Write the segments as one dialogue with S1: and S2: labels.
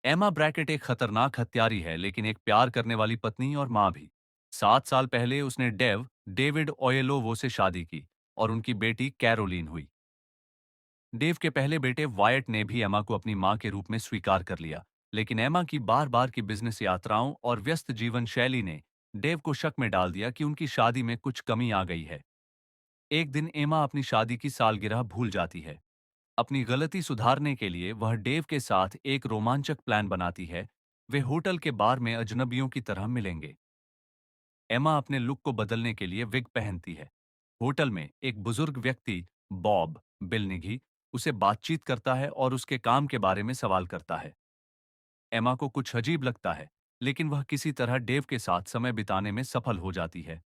S1: एमा ब्रैकेट एक खतरनाक हत्यारी है, लेकिन एक प्यार करने वाली पत्नी और माँ भी। 7 साल पहले उसने डेविड ओयेलोवो से शादी की और उनकी बेटी कैरोलीन हुई। डेव के पहले बेटे वायट ने भी एमा को अपनी मां के रूप में स्वीकार कर लिया, लेकिन एमा की बार बार की बिजनेस यात्राओं और व्यस्त जीवन शैली ने डेव को शक में डाल दिया कि उनकी शादी में कुछ कमी आ गई है। एक दिन एमा अपनी शादी की सालगिरह भूल जाती है। अपनी गलती सुधारने के लिए वह डेव के साथ एक रोमांचक प्लान बनाती है। वे होटल के बार में अजनबियों की तरह मिलेंगे। एमा अपने लुक को बदलने के लिए विग पहनती है। होटल में एक बुजुर्ग व्यक्ति, बॉब बिलनिघी, उसे बातचीत करता है और उसके काम के बारे में सवाल करता है। एमा को कुछ अजीब लगता है, लेकिन वह किसी तरह डेव के साथ समय बिताने में सफल हो जाती है।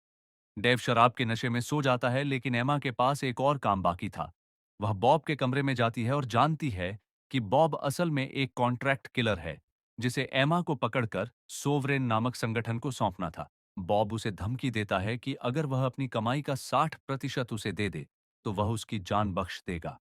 S1: डेव शराब के नशे में सो जाता है, लेकिन एमा के पास एक और काम बाकी था। वह बॉब के कमरे में जाती है और जानती है कि बॉब असल में एक कॉन्ट्रैक्ट किलर है, जिसे एमा को पकड़कर सोवरेन नामक संगठन को सौंपना था। बॉब उसे धमकी देता है कि अगर वह अपनी कमाई का 60% उसे दे दे, तो वह उसकी जान बख्श देगा।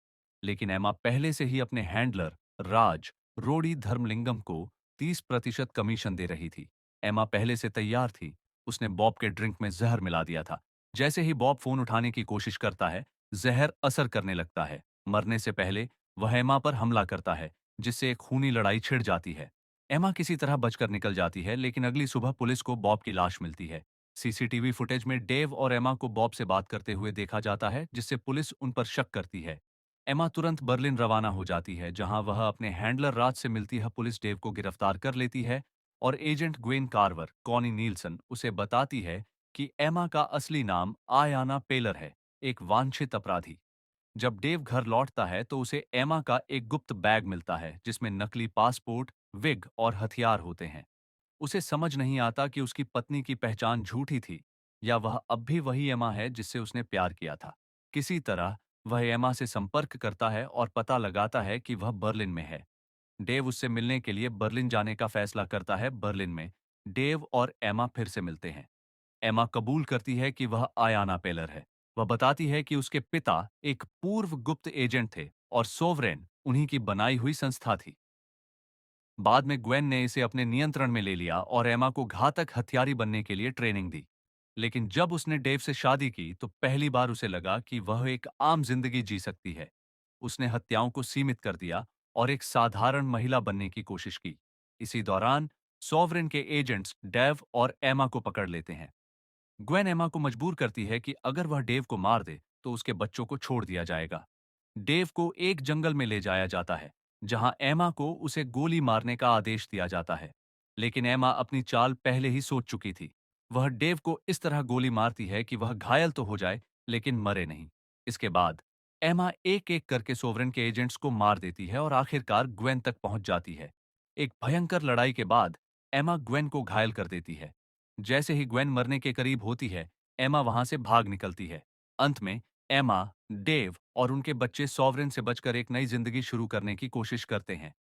S1: लेकिन एमा पहले से ही अपने हैंडलर राज रोडी धर्मलिंगम को 30% कमीशन दे रही थी। एमा पहले से तैयार थी। उसने बॉब के ड्रिंक में जहर मिला दिया था। जैसे ही बॉब फोन उठाने की कोशिश करता है, जहर असर करने लगता है। मरने से पहले वह एमा पर हमला करता है, जिससे एक खूनी लड़ाई छिड़ जाती है। एमा किसी तरह बचकर निकल जाती है, लेकिन अगली सुबह पुलिस को बॉब की लाश मिलती है। सीसीटीवी फुटेज में डेव और एमा को बॉब से बात करते हुए देखा जाता है, जिससे पुलिस उन पर शक करती है। एमा तुरंत बर्लिन रवाना हो जाती है, जहां वह अपने हैंडलर राज से मिलती है। पुलिस डेव को गिरफ्तार कर लेती है और agent Gwen Carver, Connie Nielsen, उसे बताती है कि एमा का असली नाम आयाना पेलर है, एक वांछित अपराधी। जब डेव घर लौटता है तो उसे एमा का एक गुप्त बैग मिलता है, जिसमें नकली पासपोर्ट, विग और हथियार होते हैं। उसे समझ नहीं आता कि उसकी पत्नी की पहचान झूठी थी या वह अब भी वही एमा है जिससे उसने प्यार किया था। किसी तरह वह एमा से संपर्क करता है और पता लगाता है कि वह बर्लिन में है। डेव उससे मिलने के लिए बर्लिन जाने का फैसला करता है। बर्लिन में डेव और एमा फिर से मिलते हैं। एमा कबूल करती है कि वह आयाना पेलर है। वह बताती है कि उसके पिता एक पूर्व गुप्त एजेंट थे और सोवरेन उन्हीं की बनाई हुई संस्था थी। बाद में ग्वेन ने इसे अपने नियंत्रण में ले लिया और एमा को घातक हथियारी बनने के लिए ट्रेनिंग दी। लेकिन जब उसने डेव से शादी की तो पहली बार उसे लगा कि वह एक आम जिंदगी जी सकती है। उसने हत्याओं को सीमित कर दिया और एक साधारण महिला बनने की कोशिश की। इसी दौरान सॉवरेन के एजेंट्स डेव और एमा को पकड़ लेते हैं। ग्वेन एमा को मजबूर करती है कि अगर वह डेव को मार दे तो उसके बच्चों को छोड़ दिया जाएगा। डेव को एक जंगल में ले जाया जाता है, जहां एमा को उसे गोली मारने का आदेश दिया जाता है। लेकिन एमा अपनी चाल पहले ही सोच चुकी थी। वह डेव को इस तरह गोली मारती है कि वह घायल तो हो जाए, लेकिन मरे नहीं। इसके बाद एमा एक एक करके सोवरेन के एजेंट्स को मार देती है और आखिरकार ग्वेन तक पहुंच जाती है। एक भयंकर लड़ाई के बाद एमा ग्वेन को घायल कर देती है। जैसे ही ग्वेन मरने के करीब होती है, एमा वहां से भाग निकलती है। अंत में एमा, डेव और उनके बच्चे सॉवरेन से बचकर एक नई जिंदगी शुरू करने की कोशिश करते हैं।